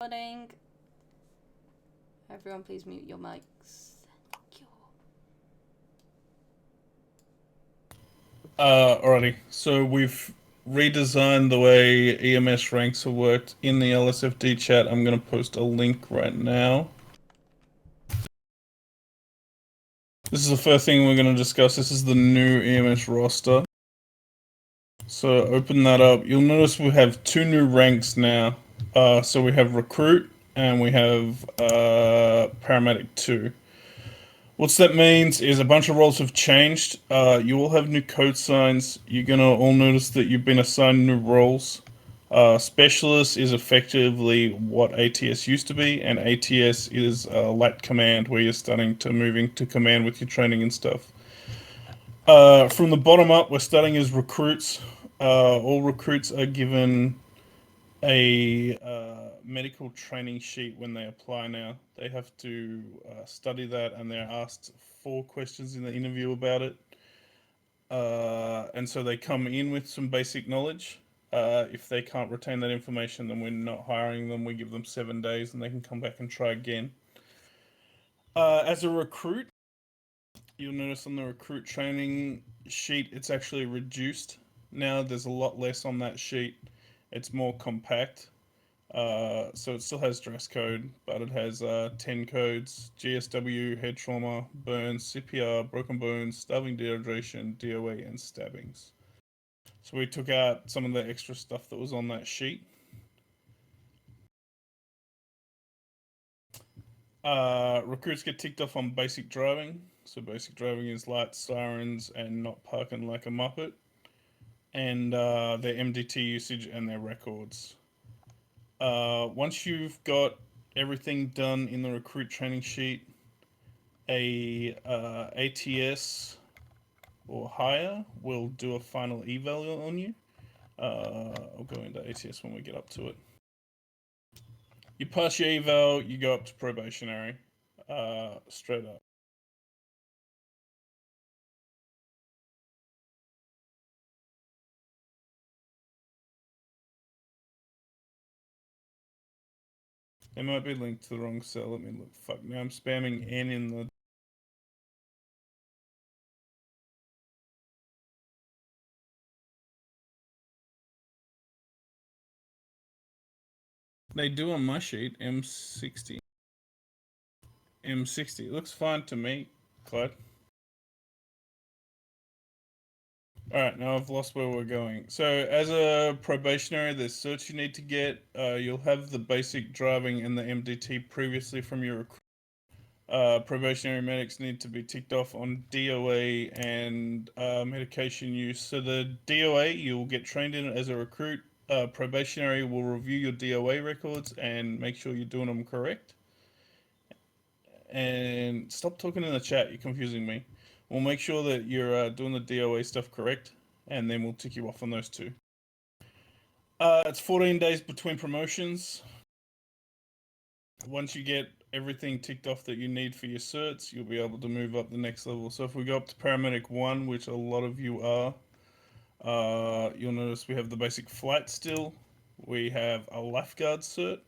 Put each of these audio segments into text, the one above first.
recording. Everyone, please mute your mics. Thank you. Alrighty. So we've redesigned the way EMS ranks have worked in the LSFD chat. I'm going to post a link right now. This is the first thing we're going to discuss. This is the new EMS roster. So open that up. You'll notice we have two new ranks now. So we have Recruit and we have Paramedic 2. What that means is a bunch of roles have changed. You all have new code signs. You're going to all notice that you've been assigned new roles. Specialist is effectively what ATS used to be, and ATS is light command, where you're starting to moving to command with your training and stuff. From the bottom up, we're starting as recruits. All recruits are given a medical training sheet when they apply now. They have to study that, and they're asked 4 questions in the interview about it. And so they come in with some basic knowledge. If they can't retain that information, then we're not hiring them. We give them 7 days and they can come back and try again. As a recruit, you'll notice on the recruit training sheet, it's actually reduced. Now there's a lot less on that sheet. It's more compact. So it still has dress code, but it has 10 codes: GSW, head trauma, burns, CPR, broken bones, starving dehydration, DOA, and stabbings. So we took out some of the extra stuff that was on that sheet. Recruits get ticked off on basic driving. So basic driving is lights, sirens, and not parking like a muppet. And their MDT usage and their records. Once you've got everything done in the recruit training sheet, a ATS or higher will do a final eval on you. I'll go into ATS when we get up to it. You pass your eval, you go up to probationary, straight up. They might be linked to the wrong cell. Let me look. Fuck, now I'm spamming N in the... They do on my sheet, M60. M60. It looks fine to me, Clyde. Alright, now I've lost where we're going. So, as a probationary, there's certs you need to get. You'll have the basic driving and the MDT previously from your recruit. Probationary medics need to be ticked off on DOA and medication use. So the DOA, you'll get trained in it as a recruit. Probationary will review your DOA records and make sure you're doing them correct. And stop talking in the chat, you're confusing me. We'll make sure that you're doing the DOA stuff correct, and then we'll tick you off on those 2. It's 14 days between promotions. Once you get everything ticked off that you need for your certs, you'll be able to move up the next level. So if we go up to Paramedic 1, which a lot of you are, you'll notice we have the basic flight still. We have a lifeguard cert.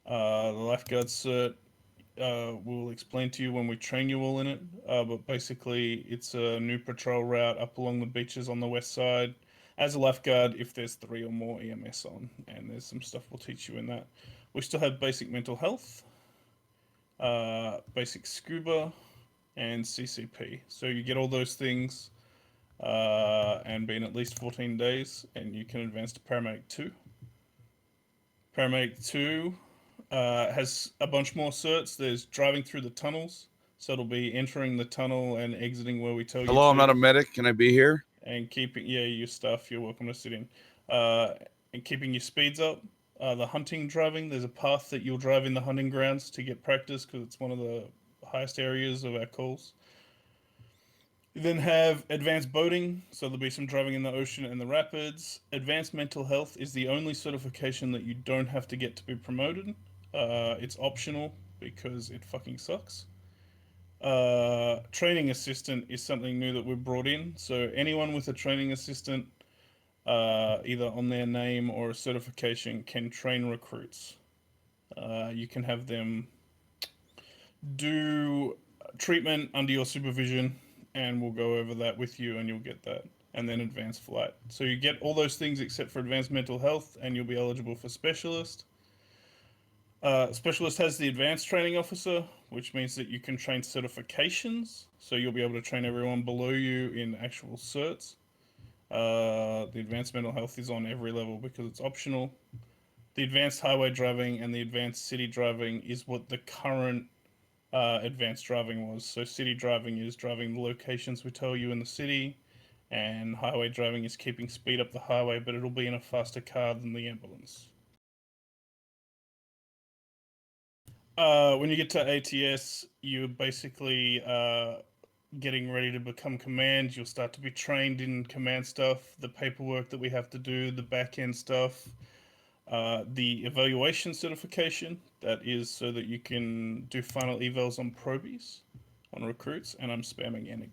The lifeguard cert we'll explain to you when we train you all in it. But basically, it's a new patrol route up along the beaches on the west side. As a lifeguard, if there's 3 or more EMS on, and there's some stuff we'll teach you in that. We still have basic mental health, basic scuba, and CCP. So you get all those things and be in at least 14 days, and you can advance to Paramedic 2. Paramedic 2 has a bunch more certs. There's driving through the tunnels, so it'll be entering the tunnel and exiting where we tell you to. Hello, I'm not a medic. Can I be here? And keeping, your stuff, you're welcome to sit in. And keeping your speeds up. The hunting driving, there's a path that you'll drive in the hunting grounds to get practice, because it's one of the highest areas of our calls. You then have advanced boating, so there'll be some driving in the ocean and the rapids. Advanced mental health is the only certification that you don't have to get to be promoted. It's optional because it fucking sucks. Training assistant is something new that we've brought in. So anyone with a training assistant, either on their name or a certification, can train recruits. You can have them do treatment under your supervision, and we'll go over that with you, and you'll get that. And then advanced flight. So you get all those things except for advanced mental health, and you'll be eligible for specialist. Specialist has the advanced training officer, which means that you can train certifications. So you'll be able to train everyone below you in actual certs. The advanced mental health is on every level because it's optional. The advanced highway driving and the advanced city driving is what the current advanced driving was. So city driving is driving the locations we tell you in the city, and highway driving is keeping speed up the highway, but it'll be in a faster car than the ambulance. When you get to ATS, you're basically getting ready to become command. You'll start to be trained in command stuff, the paperwork that we have to do, the back end stuff, the evaluation certification. That is so that you can do final evals on probies, on recruits, and I'm spamming N again.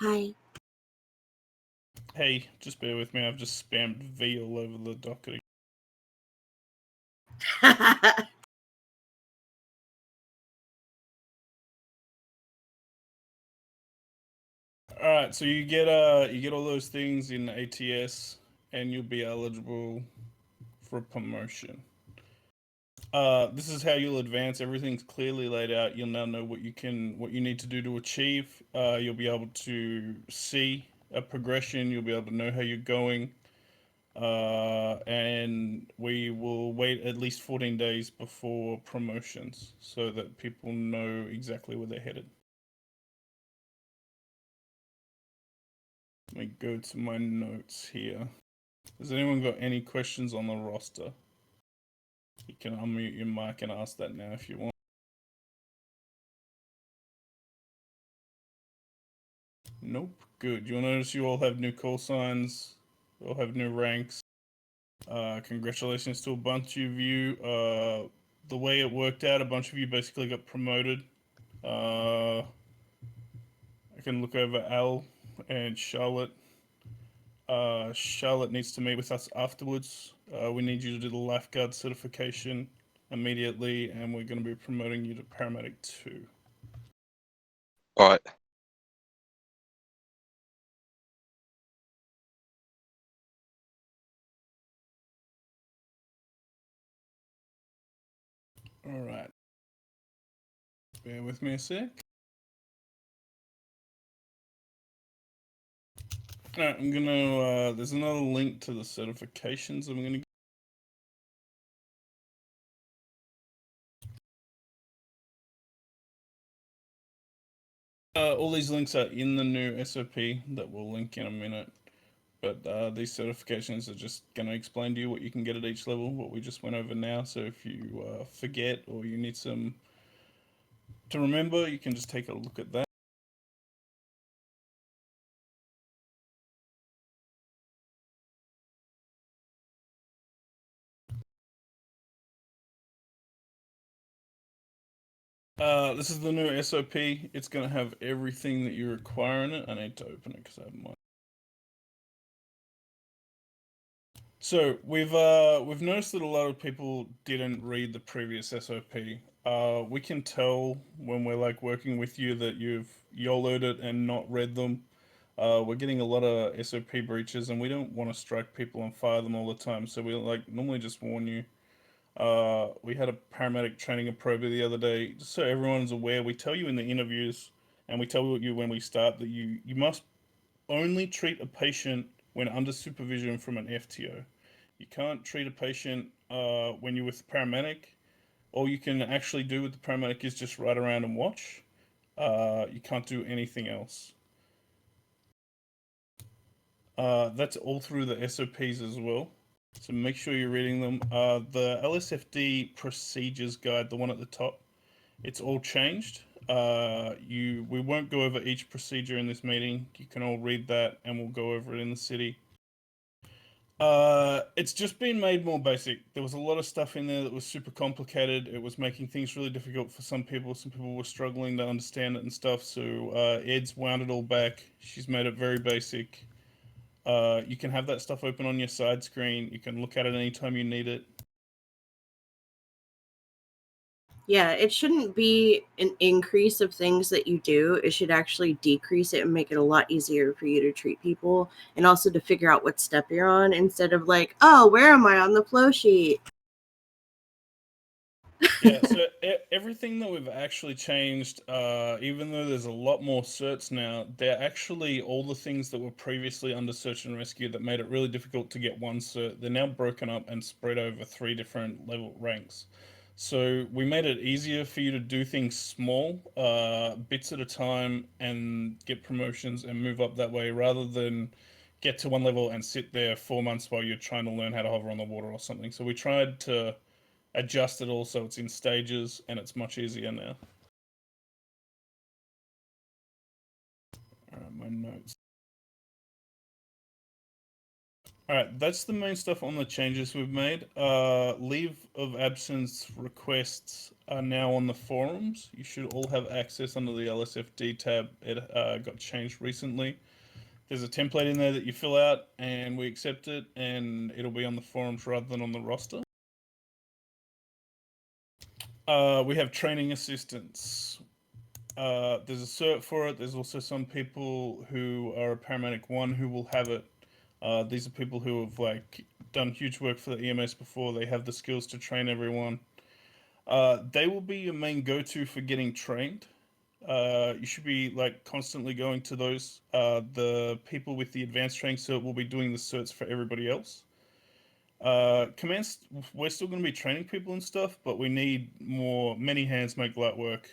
Hi. Hey, just bear with me. I've just spammed V all over the docket. All right, so you get all those things in ATS, and you'll be eligible for promotion. This is how you'll advance. Everything's clearly laid out. You'll now know what you need to do to achieve. You'll be able to see a progression. You'll be able to know how you're going. And we will wait at least 14 days before promotions so that people know exactly where they're headed. Let me go to my notes here. Has anyone got any questions on the roster? You can unmute your mic and ask that now if you want. Nope. Good. You'll notice you all have new call signs. You all have new ranks. Congratulations to a bunch of you. The way it worked out, a bunch of you basically got promoted. I can look over Al and Charlotte. Charlotte needs to meet with us afterwards. We need you to do the lifeguard certification immediately, and we're going to be promoting you to paramedic 2. All right. All right. Bear with me a sec. All right, I'm gonna. There's another link to the certifications. I'm gonna. All these links are in the new SOP that we'll link in a minute. But these certifications are just going to explain to you what you can get at each level, what we just went over now. So if you forget or you need some to remember, you can just take a look at that. This is the new SOP. It's going to have everything that you require in it. I need to open it because I haven't. So we've noticed that a lot of people didn't read the previous SOP. We can tell when we're like working with you that you've YOLO'd it and not read them. We're getting a lot of SOP breaches, and we don't want to strike people and fire them all the time. So we like normally just warn you. We had a paramedic training a prober the other day, just so everyone's aware. We tell you in the interviews, and we tell you when we start that you must only treat a patient when under supervision from an FTO. You can't treat a patient when you're with the paramedic. All you can actually do with the paramedic is just ride around and watch. You can't do anything else. That's all through the SOPs as well. So make sure you're reading them. The LSFD procedures guide, the one at the top, it's all changed. We won't go over each procedure in this meeting. You can all read that, and we'll go over it in the city. It's just been made more basic. There was a lot of stuff in there that was super complicated. It was making things really difficult for some people. Some people were struggling to understand it and stuff. So Ed's wound it all back. She's made it very basic. You can have that stuff open on your side screen. You can look at it anytime you need it. Yeah, it shouldn't be an increase of things that you do. It should actually decrease it and make it a lot easier for you to treat people and also to figure out what step you're on instead of like, oh, where am I on the flow sheet? Yeah, so everything that we've actually changed, even though there's a lot more certs now, they're actually all the things that were previously under search and rescue that made it really difficult to get one cert. They're now broken up and spread over 3 different level ranks. So we made it easier for you to do things small, bits at a time, and get promotions and move up that way, rather than get to one level and sit there 4 months while you're trying to learn how to hover on the water or something. So we tried to adjust it all so it's in stages and it's much easier now. Alright, my notes. Alright, that's the main stuff on the changes we've made. Leave of absence requests are now on the forums. You should all have access under the LSFD tab. It got changed recently. There's a template in there that you fill out and we accept it, and it'll be on the forums rather than on the roster. We have training assistants. There's a cert for it. There's also some people who are a paramedic 1 who will have it. These are people who have like done huge work for the EMS before. They have the skills to train everyone. They will be your main go-to for getting trained. You should be like constantly going to those. The people with the advanced training cert will be doing the certs for everybody else. Commands, we're still going to be training people and stuff, but we need many hands make light work.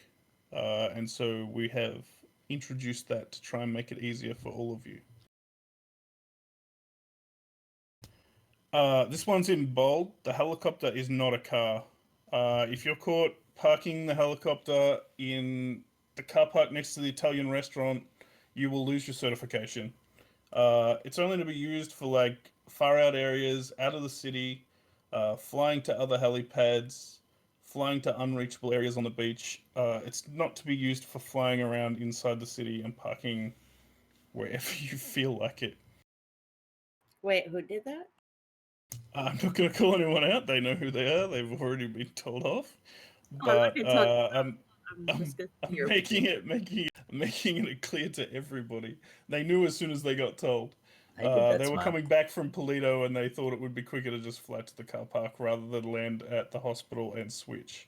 And so we have introduced that to try and make it easier for all of you. This one's in bold. The helicopter is not a car. If you're caught parking the helicopter in the car park next to the Italian restaurant, you will lose your certification. It's only to be used for like far out areas, out of the city, flying to other helipads, flying to unreachable areas on the beach. It's not to be used for flying around inside the city and parking wherever you feel like it. Wait, who did that? I'm not going to call anyone out. They know who they are. They've already been told off. Oh, I'm not But gonna tell you. I'm I'm just gonna hear making it clear to everybody. They knew as soon as they got told. I did that They were swap. coming back from Polito and they thought it would be quicker to just fly to the car park rather than land at the hospital and switch.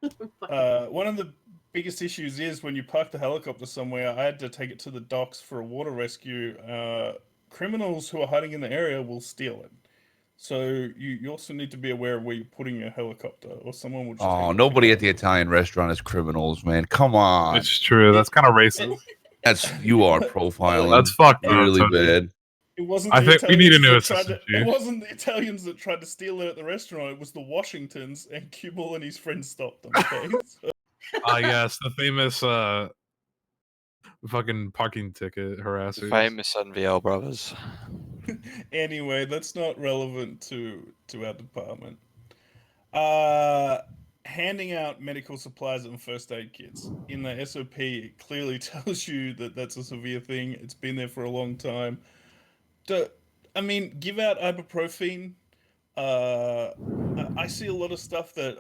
One of the biggest issues is when you park the helicopter somewhere, I had to take it to the docks for a water rescue. Criminals who are hiding in the area will steal it. So you also need to be aware of where you're putting your helicopter, or someone will just take Oh, it nobody off at the Italian restaurant is criminals, man. Come on. It's true. That's kind of racist. You are No, profiling That's fucked up, really Tony. bad. It wasn't I the think we need a Italians new that tried assistant to. It chief. wasn't the Italians that tried to steal it at the restaurant. It was the Washingtons, and Cubal and his friends stopped them. Okay. Yes, the famous fucking parking ticket harassers. Famous NVL brothers. Anyway, that's not relevant to our department. Handing out medical supplies and first aid kits. In the SOP, it clearly tells you that that's a severe thing. It's been there for a long time. Give out ibuprofen. I see a lot of stuff that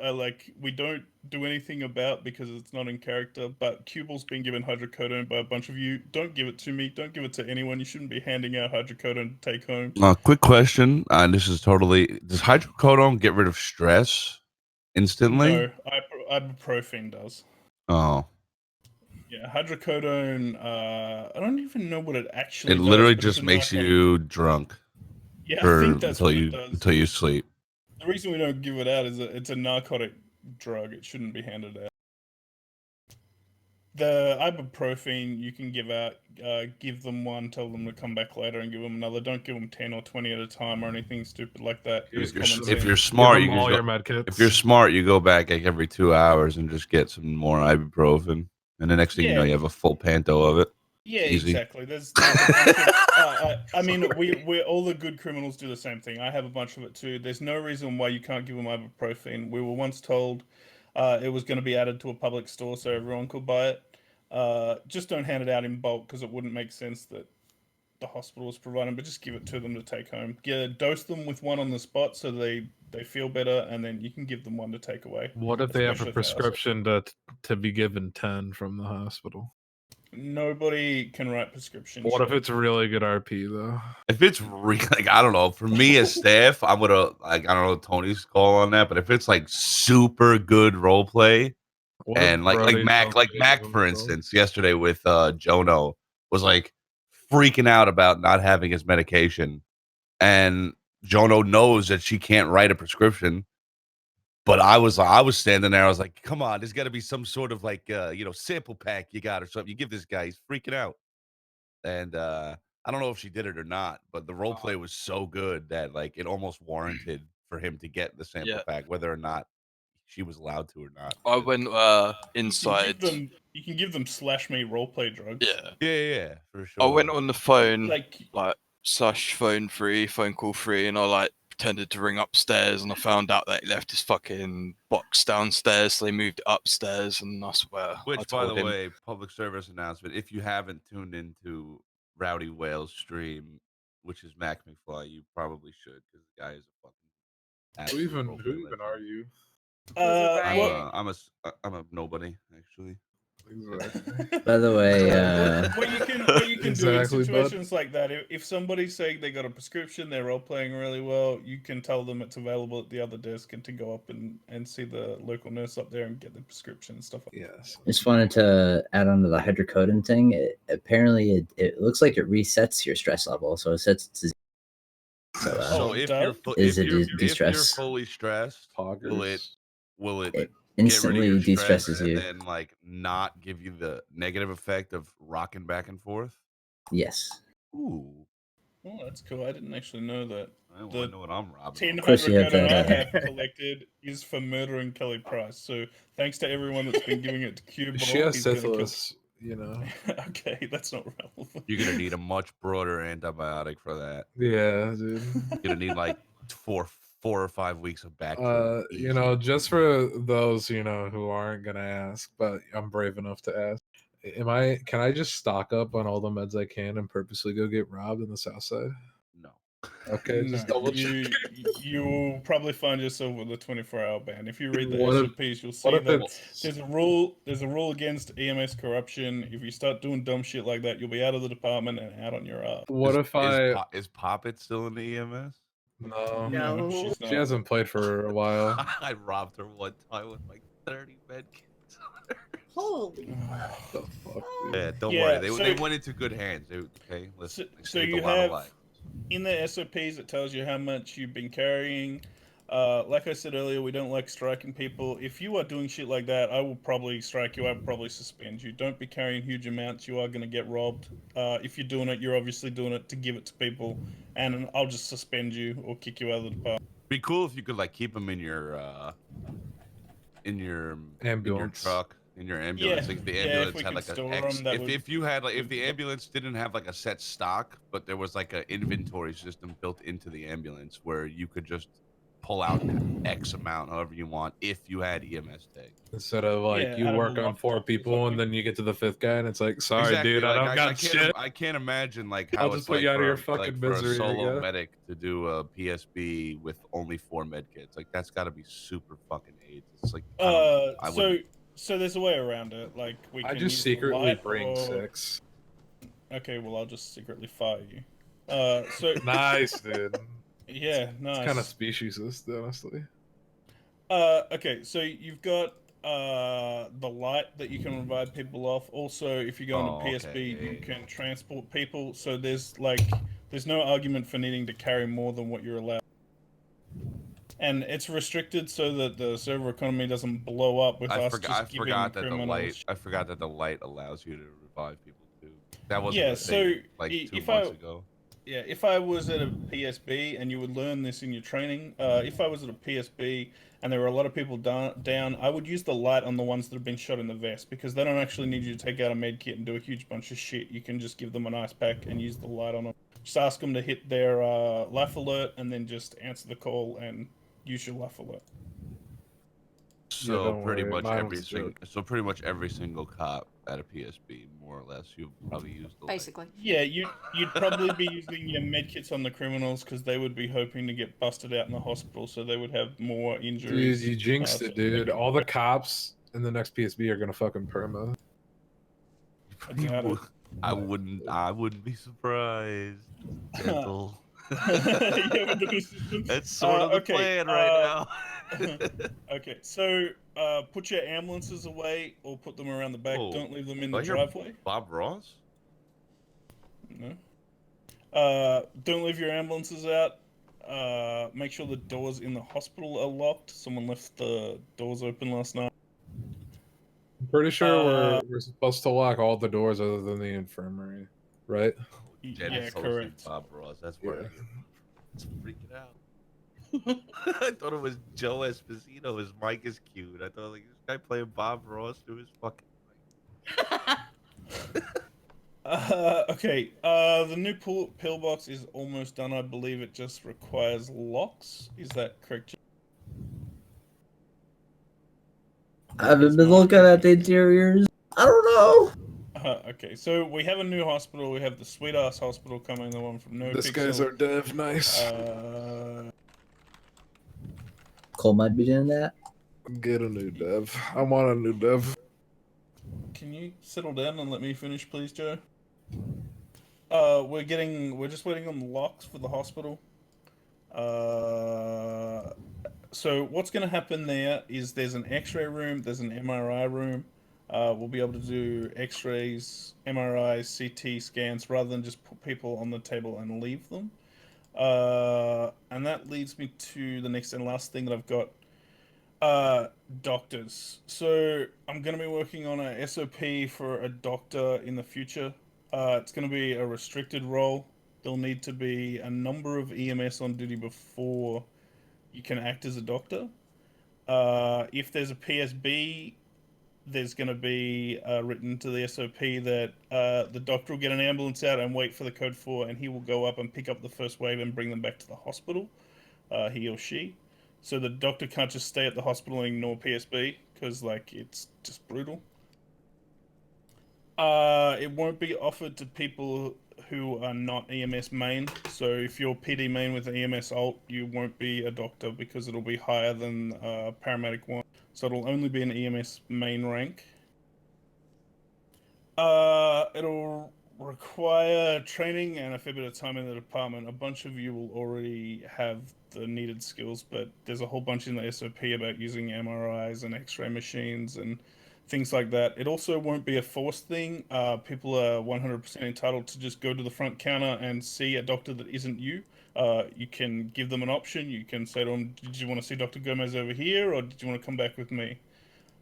we don't do anything about because it's not in character, but Cubal's been given hydrocodone by a bunch of you. Don't give it to me. Don't give it to anyone. You shouldn't be handing out hydrocodone to take home. Quick question. This is totally. Does hydrocodone get rid of stress instantly? No, ibuprofen does. Oh. Yeah, hydrocodone. I don't even know what it actually It does. literally But it's just a makes narcotic. you drunk. Yeah, I think that's what it does. Until you sleep. The reason we don't give it out is that it's a narcotic drug. It shouldn't be handed out. The ibuprofen you can give out, give them one, tell them to come back later and give them another. Don't give them 10 or 20 at a time or anything stupid like that. Use common If sense. you're smart, Give you them can all go, your med kits. if you're smart, you go back like every 2 hours and just get some more ibuprofen, and the next thing you know, you have a full panto of it. Yeah, Easy. exactly. There's a bunch of. We all the good criminals do the same thing. I have a bunch of it too. There's no reason why you can't give them ibuprofen. We were once told it was going to be added to a public store so everyone could buy it. Just don't hand it out in bulk because it wouldn't make sense that the hospital is providing, but just give it to them to take home. Yeah, dose them with one on the spot so they feel better, and then you can give them one to take away. What if they have Especially a if they ask. prescription to be given 10 from the hospital? Nobody can write prescriptions. What if it's really good RP though? If it's like I don't know, for me as staff, I'm gonna like I don't know Tony's call on that, but if it's like super good role play What if and like Brody Mac, tells me to Mac give him for a pill? instance, yesterday with Jono was like freaking out about not having his medication, and Jono knows that she can't write a prescription. But I was standing there. I was like, "Come on, there's got to be some sort of like sample pack you got or something. You give this guy, he's freaking out." And I don't know if she did it or not, but the role play was so good that like it almost warranted for him to get the sample Yeah. pack, whether or not she was allowed to or not. I went inside. You can give them slash me roleplay drugs. Yeah. Yeah, for sure. I went on the phone, Like slash phone call 3, and I like pretended to ring upstairs, and I found out that he left his fucking box downstairs, so they moved it upstairs, and I swear. I Which, by told the him, way, public service announcement: if you haven't tuned into Rowdy Whale's stream, which is Mac McFly, you probably should, because the guy is a fucking. Who absolute even roleplay are legend. you? I'm a nobody actually. Exactly. By the way, what you can do in Exactly, bud. situations like that, if somebody's saying they got a prescription, they're role playing really well, you can tell them it's available at the other desk and to go up and see the local nurse up there and get the prescription and stuff. Yes. just wanted to add on to the hydrocodone thing. Apparently, it looks like it resets your stress level, so it sets it to zero. So, So if you're is it if you're de-stress? fully stressed, will it It instantly get rid of your stress de-stresses and you. then like not give you the negative effect of rocking back and forth? Yes. Ooh, Oh, that's cool. I didn't actually know that. I The know what I'm robbing. 10 Of course you have hydrocodone I that, have collected is for murdering Kelly Price. So thanks to everyone that's been giving it to Cue She Ball. has He's gonna kill- syphilis, Okay, that's not relevant. You're gonna need a much broader antibiotic for that. Yeah, dude. You're gonna need like four or 5 weeks of back. Just for those, who aren't gonna ask, but I'm brave enough to ask. Can I just stock up on all the meds I can and purposely go get robbed in the south side? No. Okay, just double you, check. you will probably find yourself with a 24-hour ban. If you read the What if- SOPs, you'll what see if that it's- there's a rule against EMS corruption. If you start doing dumb shit like that, you'll be out of the department and out on your ass. What if is Poppet still in the EMS? No, No. she's not. she hasn't played for a while. I robbed her one time with like 30 med kits. Holy The fuck, dude? Yeah, don't Yeah, worry. They went into good hands. Okay, listen. They So saved you a lot of have lives. in the SOPs it tells you how much you've been carrying. Like I said earlier, we don't like striking people. If you are doing shit like that, I will probably strike you. I will probably suspend you. Don't be carrying huge amounts. You are going to get robbed. If you're doing it, you're obviously doing it to give it to people, and I'll just suspend you or kick you out of the department. Be cool if you could like keep them in your Ambulance. truck, in your ambulance. Yeah, Like if the yeah, if ambulance we had could like store a X. 'em, that If you had like if the would- ambulance didn't have like a set stock, but there was like an inventory system built into the ambulance where you could just pull out X amount, however you want, if you had EMS tag. Instead of like Yeah, you out of work the on 4 laptop or people and something. then you get to the 5th guy and it's like, sorry, Exactly, dude, I like, don't got shit. I can't imagine like I'll how just it's put like you out of for, your fucking for misery, a solo yeah. medic to do a PSB with only 4 med kits. Like that's got to be super fucking AIDS. It's like I don't know. I wouldn't. So there's a way around it. Like we I can just use the secretly light bring or- 6. Okay, well I'll just secretly fire you. So Nice, dude. yeah, nice. It's kind of speciesist, honestly. Okay, so you've got the light that you can revive people off. Also, if you go into PSB, okay, you yeah. can transport people. So there's no argument for needing to carry more than what you're allowed. And it's restricted so that the server economy doesn't blow up with us just giving forgot that the criminals. light. I forgot that the light allows you to revive people too. That wasn't Yeah, a thing, so like 2 if months I- ago. Yeah, if I was at a PSB, and you would learn this in your training, if I was at a PSB and there were a lot of people down, I would use the light on the ones that have been shot in the vest, because they don't actually need you to take out a med kit and do a huge bunch of shit. You can just give them an ice pack and use the light on them. Just ask them to hit their life alert and then just answer the call and use your life alert. So don't pretty worry, much mine was good. pretty much every single cop at a PSB, more or less, you've probably used the light. Basically. Yeah, you'd probably be using your medkits on the criminals because they would be hoping to get busted out in the hospital, so they would have more Dude, injuries. you jinxed so it, dude. All the cops in the next PSB are gonna fucking perma. I doubt it. I wouldn't be surprised. Gentle. Yeah, with the new system. That's sort of the Okay, plan right now. Okay, so put your ambulances away or put them around the back. Whoa. Don't leave them in Do I the hear driveway. Bob Ross? No. Don't leave your ambulances out. Make sure the doors in the hospital are locked. Someone left the doors open last night. I'm pretty sure we're supposed to lock all the doors other than the infirmary, right? Jen Yeah, posted correct. Bob Ross. That's where Yeah. I get it's freaking out. I thought it was Joe Esposito. His mic is cute. I thought like this guy playing Bob Ross through his fucking mic. Okay. The new pillbox is almost done. I believe it just requires locks. Is that correct? I haven't been looking at the interiors. I don't know. Okay, so we have a new hospital. We have the sweet ass hospital coming, the one from No This Pixel. guy's our dev, nice. Cole might be doing that. Get a new dev. I want a new dev. Can you settle down and let me finish, please, Joe? We're just waiting on the locks for the hospital. So what's going to happen there is there's an X-ray room, there's an MRI room. We'll be able to do X-rays, MRIs, CT scans, rather than just put people on the table and leave them. And that leads me to the next and last thing that I've got. Doctors. So I'm going to be working on a SOP for a doctor in the future. It's going to be a restricted role. There'll need to be a number of EMS on duty before you can act as a doctor. If there's a PSB, there's going to be written to the SOP that the doctor will get an ambulance out and wait for the code 4, and he will go up and pick up the first wave and bring them back to the hospital, he or she. So the doctor can't just stay at the hospital and ignore PSB, because, like, it's just brutal. It won't be offered to people who are not EMS main. So if you're PD main with EMS alt, you won't be a doctor because it'll be higher than paramedic 1. So it'll only be an EMS main rank. It'll require training and a fair bit of time in the department. A bunch of you will already have the needed skills, but there's a whole bunch in the SOP about using MRIs and X-ray machines and things like that. It also won't be a forced thing. People are 100% entitled to just go to the front counter and see a doctor that isn't you. You can give them an option. You can say to them, did you want to see Dr. Gomez over here, or did you want to come back with me?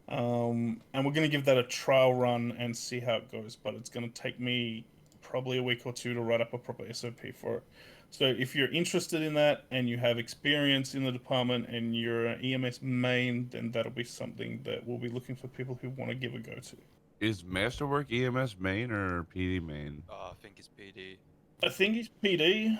And we're going to give that a trial run and see how it goes, but it's going to take me probably a week or two to write up a proper SOP for it. So if you're interested in that and you have experience in the department and you're an EMS main, then that'll be something that we'll be looking for people who want to give a go to. Is Masterwork EMS main or PD main? I think it's PD. I think he's PD.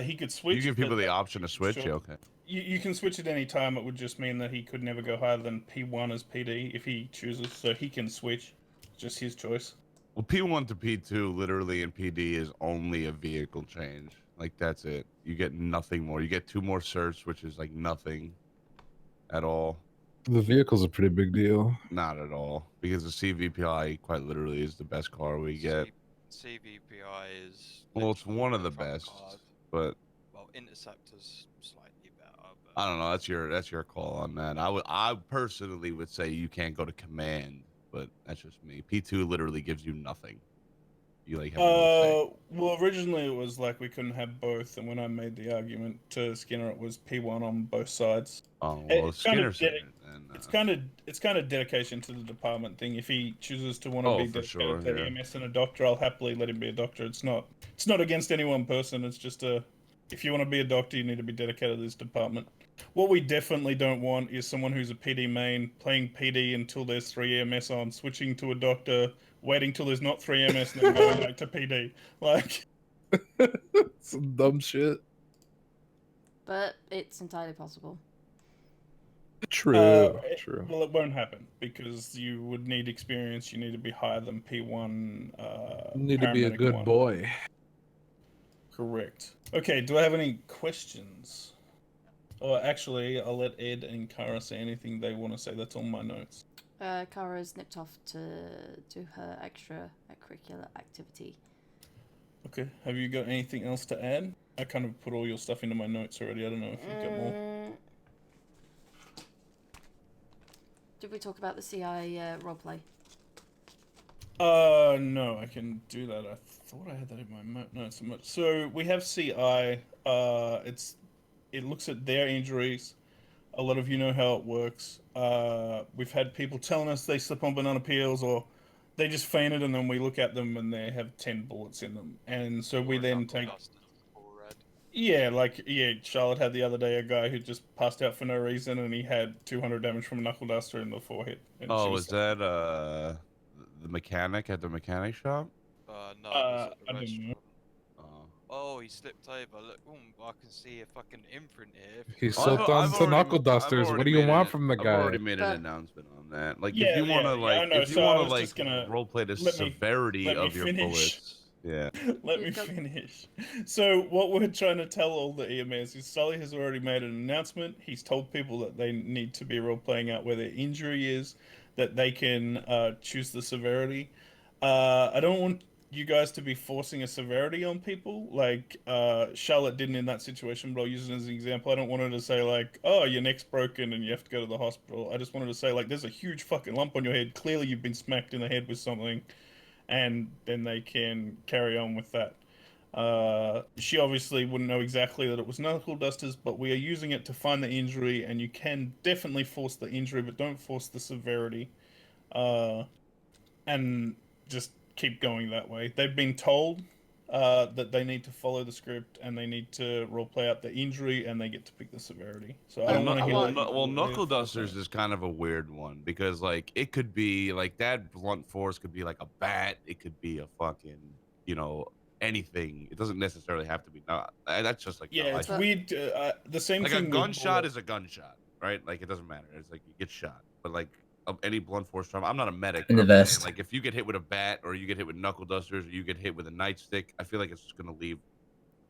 He could switch. You give people but the option to switch? sure. Yeah, okay. You can switch at any time. It would just mean that he could never go higher than P1 as PD if he chooses. So he can switch. Just his choice. Well, P1 to P2 literally in PD is only a vehicle change. Like, that's it. You get nothing more. You get 2 more certs, which is like nothing at all. The vehicle's a pretty big deal. Not at all. Because the CVPI quite literally is the best car we get. CVPI is. Well, it's literally one of the the front best. card. But Well, Interceptor's slightly better. But I don't know. That's your call on that. I personally would say you can't go to command, but that's just me. P2 literally gives you nothing. You like have no say. Well, originally it was like we couldn't have both, and when I made the argument to Skinner, it was P1 on both sides. Oh well, It's kind of Skinner said it. And, it's kind of dedication to the department thing. If he chooses to want to be for dedicated sure, to yeah. EMS and a doctor, I'll happily let him be a doctor. It's not against any one person. It's just if you want to be a doctor, you need to be dedicated to this department. What we definitely don't want is someone who's a PD main playing PD until there's 3 EMS on, switching to a doctor, waiting till there's not 3 EMS, and then going back to PD. Like, Some dumb shit. But it's entirely possible. True. Well, it won't happen because you would need experience. You need to be higher than P1. You need to be a paramedic good 1. boy. Correct. Okay. Do I have any questions? Or actually, I'll let Ed and Kara say anything they want to say. That's on my notes. Kara's nipped off to do her extracurricular activity. Okay. Have you got anything else to add? I kind of put all your stuff into my notes already. I don't know if you've got more. Did we talk about the CI roleplay? No, I can do that. I thought I had that in my notes. So we have CI. It looks at their injuries. A lot of you know how it works. We've had people telling us they slip on banana peels or they just fainted, and then we look at them and they have 10 bullets in them, and so we then take. Yeah, Charlotte had the other day a guy who just passed out for no reason, and he had 200 damage from a knuckle duster in the forehead. And she Oh, was is that the mechanic at the mechanic shop? No, it was at I the don't know. restaurant. Oh, he slipped over. Look, I can see a fucking imprint here. He Well, slipped onto knuckle dusters. What do you want from the I've guy? already made an But- announcement on that. Like, Yeah, if you want to, I know. if you So I want to, was just gonna roleplay the let me severity of your finish. bullets. Yeah. Let me You've got- finish. So what we're trying to tell all the EMS is Sully has already made an announcement. He's told people that they need to be role playing out where their injury is, that they can choose the severity. I don't want you guys to be forcing a severity on people. Like Charlotte didn't in that situation, but I'll use it as an example. I don't want her to say like, "Oh, your neck's broken and you have to go to the hospital." I just wanted to say like, "There's a huge fucking lump on your head. Clearly, you've been smacked in the head with something." And then they can carry on with that. She obviously wouldn't know exactly that it was knuckle dusters, but we are using it to find the injury, and you can definitely force the injury, but don't force the severity. And just keep going that way. They've been told that they need to follow the script and they need to roleplay out the injury, and they get to pick the severity. So I don't want to hear. Well, knuckle dusters is kind of a weird one because like it could be like that blunt force could be like a bat. It could be a fucking anything. It doesn't necessarily have to be not. That's just like Yeah, it's weird. The same like thing. a gunshot is a gunshot, right? Like it doesn't matter. It's like you get shot, but like any blunt force trauma. I'm not a medic. In but the I'm saying, vest. like if you get hit with a bat or you get hit with knuckle dusters or you get hit with a nightstick, I feel like it's just gonna leave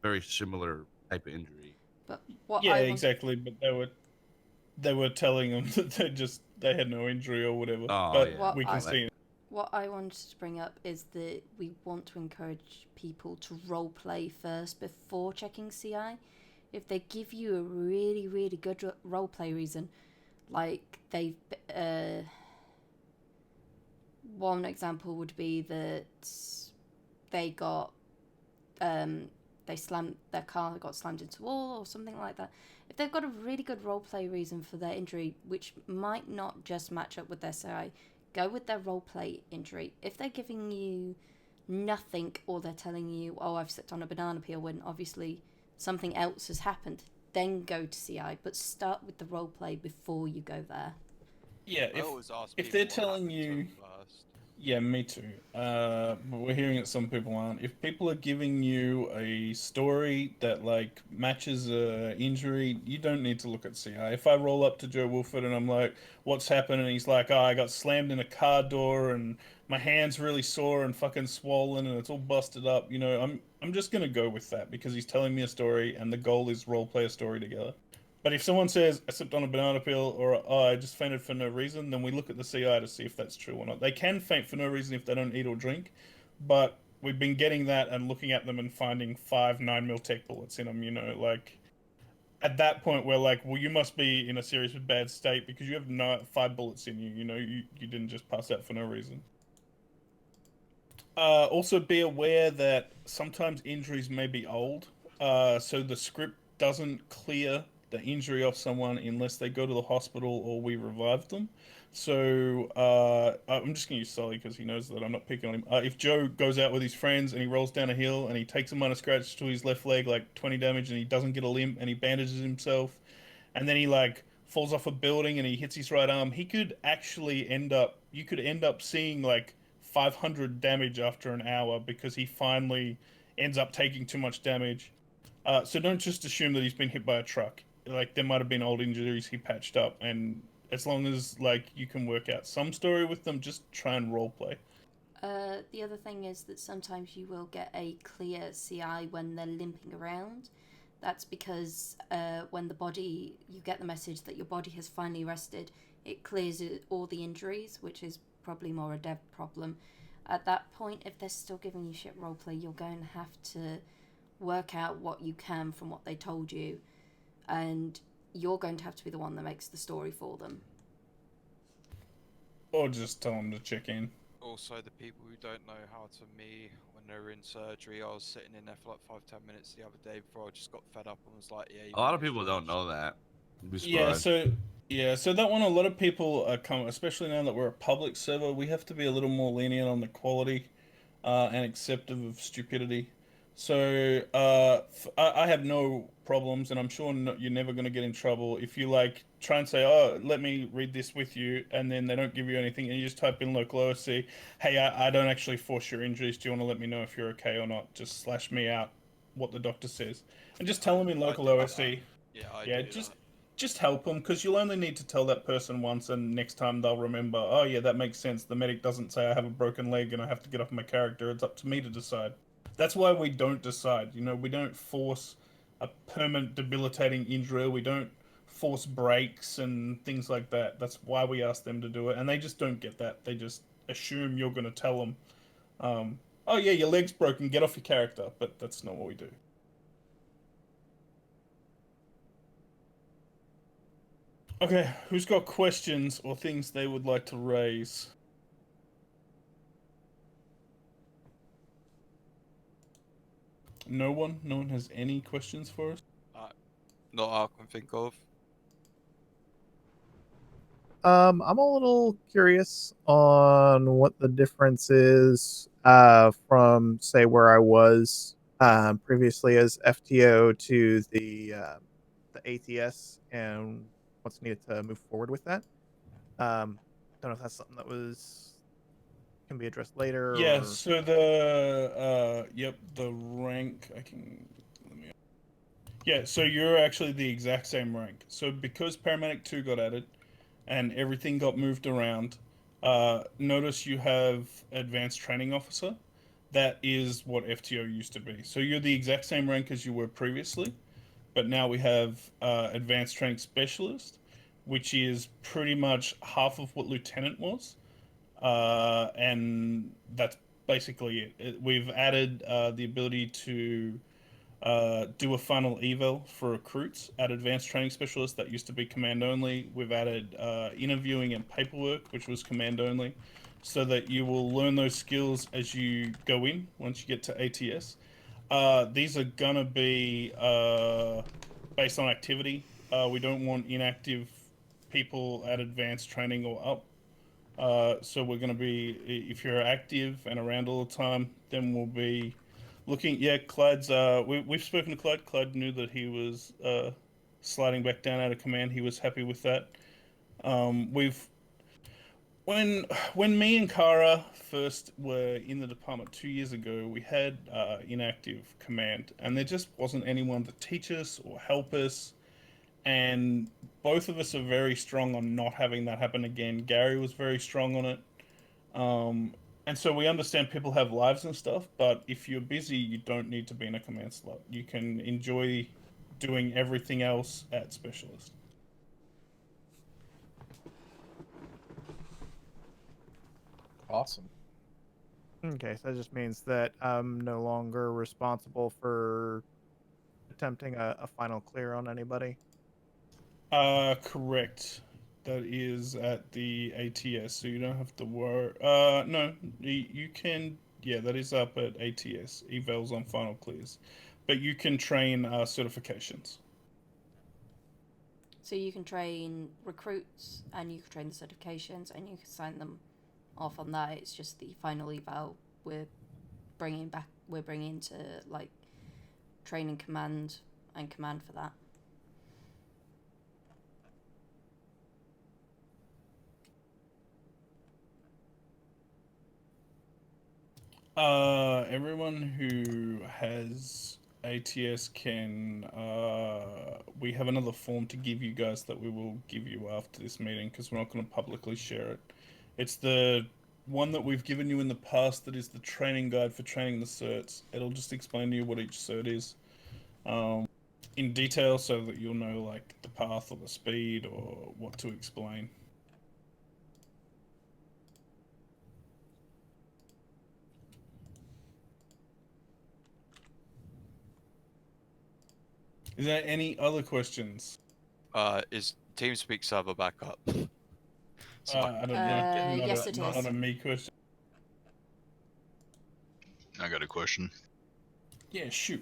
very similar type of injury. But what Yeah, I want, exactly. But they were telling them that they had no injury or whatever. Oh, but yeah. we can see it. what I wanted to bring up is that we want to encourage people to role play first before checking CI. If they give you a really, really good role play reason, like one example would be that they got their car got slammed into a wall or something like that. If they've got a really good roleplay reason for their injury, which might not just match up with their CI, go with their roleplay injury. If they're giving you nothing or they're telling you, "Oh, I've slipped on a banana peel," when obviously something else has happened, then go to CI. But start with the roleplay before you go there. Yeah, I always ask if people they're what telling happened to you, them first. yeah, me too. But we're hearing that some people aren't. If people are giving you a story that like matches a injury, you don't need to look at CI. If I roll up to Joe Wolford and I'm like, "What's happened?" and he's like, "Oh, I got slammed in a car door and my hand's really sore and fucking swollen and it's all busted up," I'm just gonna go with that because he's telling me a story and the goal is role play a story together. But if someone says, "I slipped on a banana peel," or "Oh, I just fainted for no reason," then we look at the CI to see if that's true or not. They can faint for no reason if they don't eat or drink, but we've been getting that and looking at them and finding 5 9mm tech bullets in them, like at that point we're like, well, you must be in a seriously bad state because you have 5 bullets in you, you didn't just pass out for no reason. Also, be aware that sometimes injuries may be old, so the script doesn't clear the injury off someone unless they go to the hospital or we revive them. So I'm just going to use Sully because he knows that I'm not picking on him. If Joe goes out with his friends and he rolls down a hill and he takes a minor scratch to his left leg, like 20 damage, and he doesn't get a limp and he bandages himself, and then he like falls off a building and he hits his right arm, he could actually you could end up seeing like 500 damage after an hour because he finally ends up taking too much damage. So don't just assume that he's been hit by a truck. like there might have been old injuries he patched up, and as long as like you can work out some story with them, just try and role play. The other thing is that sometimes you will get a clear CI when they're limping around. That's because when you get the message that your body has finally rested, it clears all the injuries, which is probably more a dev problem. At that point, if they're still giving you shit roleplay, you're going to have to work out what you can from what they told you, and you're going to have to be the one that makes the story for them. Or just tell them to check in. Also, the people who don't know how to me when they were in surgery, I was sitting in there for like 5-10 minutes the other day before I just got fed up and was like, yeah. A lot of people don't know that. You'd be Yeah, surprised. so that one, a lot of people are coming, especially now that we're a public server, we have to be a little more lenient on the quality and acceptive of stupidity. So I have no problems, and I'm sure you're never going to get in trouble if you like try and say, "Oh, let me read this with you," and then they don't give you anything, and you just type in local OSC, "Hey, I don't actually force your injuries. Do you want to let me know if you're okay or not? Just slash me out what the doctor says, and just tell them in I local do OSC." that. Yeah, I Yeah, do that. just help them, because you'll only need to tell that person once, and next time they'll remember. Oh yeah, that makes sense. The medic doesn't say I have a broken leg and I have to get off my character. It's up to me to decide. That's why we don't decide. You know, we don't force a permanent debilitating injury. We don't force breaks and things like that. That's why we ask them to do it, and they just don't get that. They just assume you're going to tell them, "Oh yeah, your leg's broken. Get off your character." But that's not what we do. Okay, who's got questions or things they would like to raise? No one? No one has any questions for us? Not I can think of. I'm a little curious on what the difference is from, say, where I was previously as FTO to the ATS and what's needed to move forward with that. Don't know if that's something that can be addressed later Yeah, or. so the rank, I can, let me, yeah, so you're actually the exact same rank. So because Paramedic 2 got added and everything got moved around, notice you have Advanced Training Officer. That is what FTO used to be. So you're the exact same rank as you were previously, but now we have Advanced Training Specialist, which is pretty much half of what Lieutenant was. And that's basically it. We've added the ability to do a final eval for recruits at Advanced Training Specialist. That used to be command only. We've added interviewing and paperwork, which was command only, so that you will learn those skills as you go in once you get to ATS. These are gonna be based on activity. We don't want inactive people at advanced training or up. So we're going to be, if you're active and around all the time, then we'll be looking. Yeah, Clyde's. We've spoken to Clyde. Clyde knew that he was sliding back down out of command. He was happy with that. We've when me and Kara first were in the department 2 years ago, we had inactive command, and there just wasn't anyone to teach us or help us. And both of us are very strong on not having that happen again. Gary was very strong on it. And so we understand people have lives and stuff, but if you're busy, you don't need to be in a command slot. You can enjoy doing everything else at specialist. Awesome. Okay, so that just means that I'm no longer responsible for attempting a final clear on anybody. Correct. That is at the ATS, so you don't have to worry. No, you can. Yeah, that is up at ATS. Evals on final clears, but you can train certifications. So you can train recruits and you can train the certifications and you can sign them off on that. It's just the final eval we're bringing to like training command and command for that. Everyone who has ATS can we have another form to give you guys that we will give you after this meeting because we're not going to publicly share it. It's the one that we've given you in the past that is the training guide for training the certs. It'll just explain to you what each cert is in detail so that you'll know like the path or the speed or what to explain. Is there any other questions? Is TeamSpeak server back up? I don't know. Yes, it not is. a me question. I got a question. Yeah, shoot.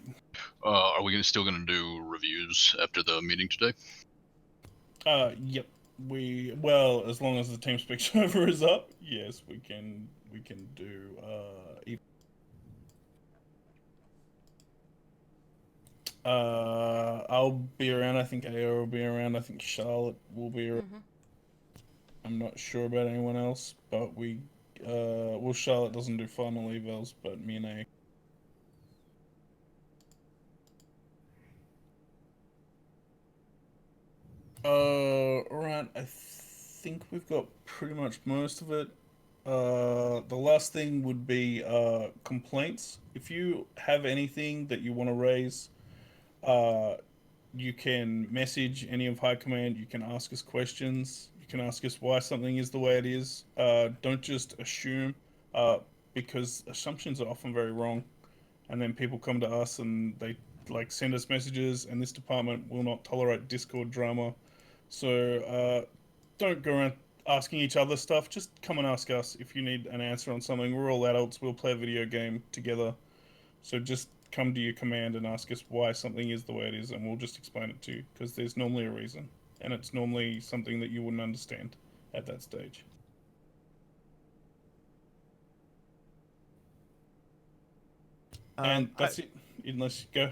Are we still gonna do reviews after the meeting today? Yep. Well, as long as the TeamSpeak server is up, yes, we can do I'll be around. I think AO will be around. I think Charlotte will be around. Mm-hmm. I'm not sure about anyone else, but well, Charlotte doesn't do final evals, but me and A. Alright, I think we've got pretty much most of it. The last thing would be complaints. If you have anything that you want to raise, you can message any of High Command. You can ask us questions. You can ask us why something is the way it is. Don't just assume, because assumptions are often very wrong. And then people come to us and they like send us messages. And this department will not tolerate Discord drama. So don't go around asking each other stuff. Just come and ask us if you need an answer on something. We're all adults. We'll play a video game together. So just come to your command and ask us why something is the way it is, and we'll just explain it to you, because there's normally a reason, and it's normally something that you wouldn't understand at that stage. And that's it, unless you go.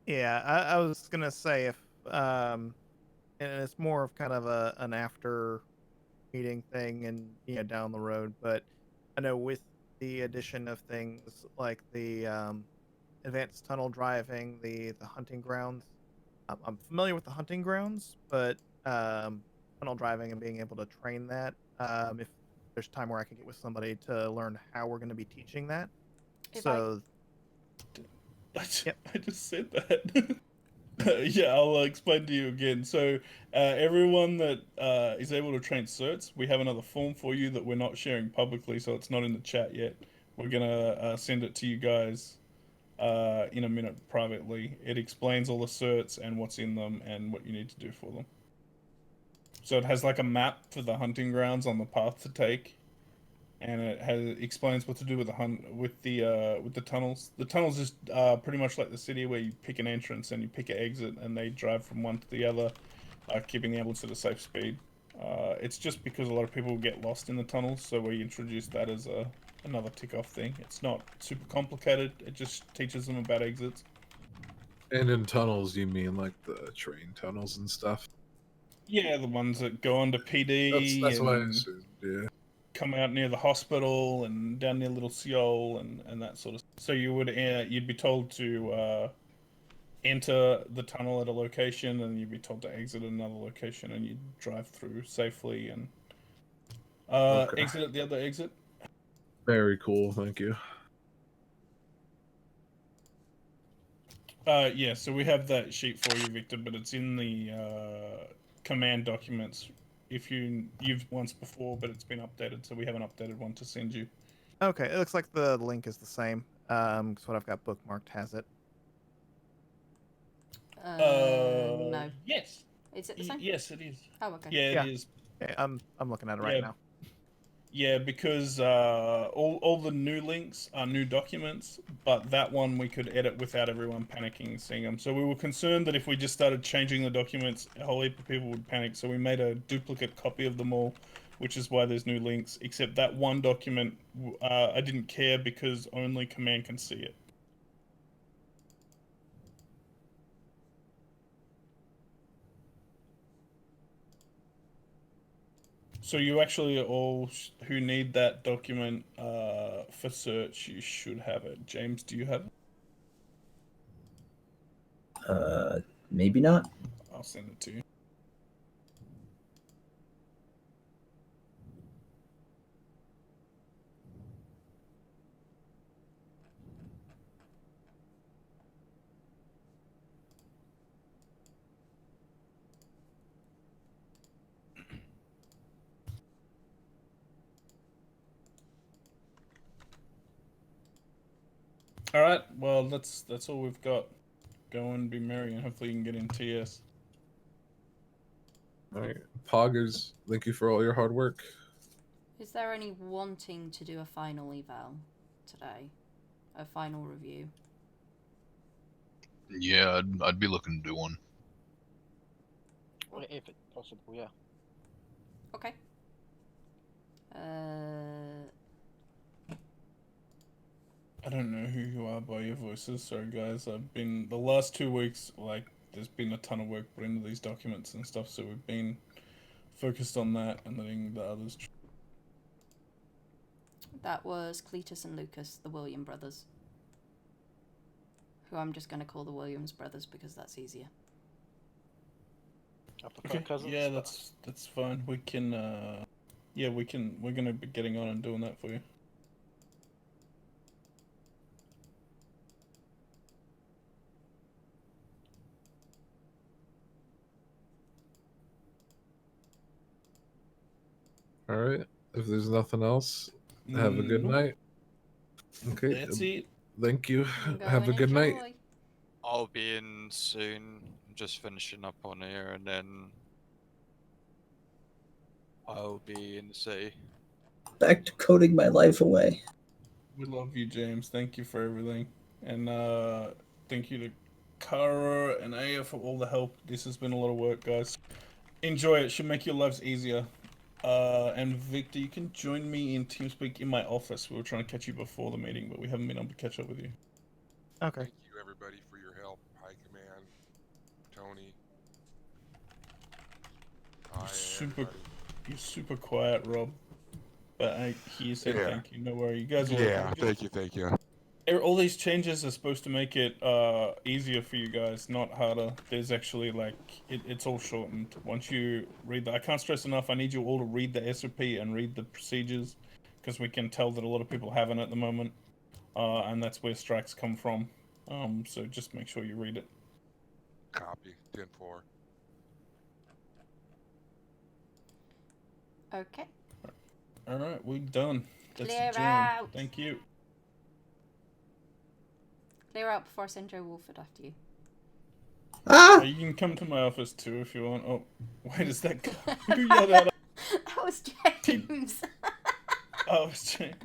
Yeah, I was gonna say if and it's more of kind of an after meeting thing and down the road, but I know with the addition of things like the advanced tunnel driving, the hunting grounds. I'm familiar with the hunting grounds, but tunnel driving and being able to train that. If there's time where I can get with somebody to learn how we're going to be teaching that. I just said that. Yeah, I'll explain to you again. So, everyone that is able to train certs, we have another form for you that we're not sharing publicly, so it's not in the chat yet. We're gonna send it to you guys in a minute privately. It explains all the certs and what's in them and what you need to do for them. So it has like a map for the hunting grounds on the path to take, and it explains what to do with the tunnels. The tunnels is pretty much like the city where you pick an entrance and you pick an exit, and they drive from one to the other, keeping the ambulance at a safe speed. It's just because a lot of people get lost in the tunnels, so we introduced that as another tick-off thing. It's not super complicated. It just teaches them about exits. And in tunnels, you mean like the train tunnels and stuff? Yeah, the ones that go onto PD. That's what I and assumed, yeah. come out near the hospital and down near Little Seoul and that sort of stuff. So you'd be told to enter the tunnel at a location, and you'd be told to exit at another location, and you'd drive through safely and exit at the other exit. Very cool, thank you. Yeah, so we have that sheet for you, Victor, but it's in the command documents. If you've once before, but it's been updated, so we have an updated one to send you. Okay, it looks like the link is the same. Because what I've got bookmarked has it. No. Yes. Is it the same? Yes, it is. Oh, okay. Yeah, it is. Okay, I'm looking at it right now. Yeah, because all the new links are new documents, but that one we could edit without everyone panicking and seeing them. So we were concerned that if we just started changing the documents, a whole heap of people would panic. So we made a duplicate copy of them all, which is why there's new links. Except that one document, I didn't care because only Command can see it. So you actually all who need that document for search, you should have it. James, do you have it? Maybe not. I'll send it to you. All right. Well, that's all we've got. Go and be merry, and hopefully you can get in TS. All right, Poggers, thank you for all your hard work. Is there any wanting to do a final eval today? A final review? Yeah, I'd be looking to do one. If it's possible, yeah. Okay. I don't know who you are by your voices. Sorry, guys. I've been the last 2 weeks. Like, there's been a ton of work put into these documents and stuff, so we've been focused on that and letting the others. That was Cletus and Lucas, the William brothers. Who I'm just going to call the Williams brothers because that's easier. I prefer cousins. Yeah, that's fine. We can. Yeah, we can. We're gonna be getting on and doing that for you. All right. If there's nothing else, have a good Nope. night. Okay. That's it. Thank you. Go Have a and good night. enjoy. I'll be in soon. I'm just finishing up on here, and then I'll be in the city. Back to coding my life away. We love you, James. Thank you for everything, and thank you to Kara and Aya for all the help. This has been a lot of work, guys. Enjoy it. Should make your lives easier. And Victor, you can join me in TeamSpeak in my office. We were trying to catch you before the meeting, but we haven't been able to catch up with you. Okay. Thank you, everybody, for your help. High Command, Tony. You're super quiet, Rob. But he said Yeah. thank you. No worry. You guys are Yeah, welcome. thank you. All these changes are supposed to make it easier for you guys, not harder. There's actually like it's all shortened. Once you read that, I can't stress enough. I need you all to read the SOP and read the procedures, because we can tell that a lot of people haven't at the moment, and that's where strikes come from. So just make sure you read it. Copy 10-4. Okay. All right, we're done. That's Clear adjourned. out. Thank you. Clear out before I send Joe Wolford after you. You can come to my office too if you want. Oh, wait, is that who yelled out? That was James. Oh, it's James.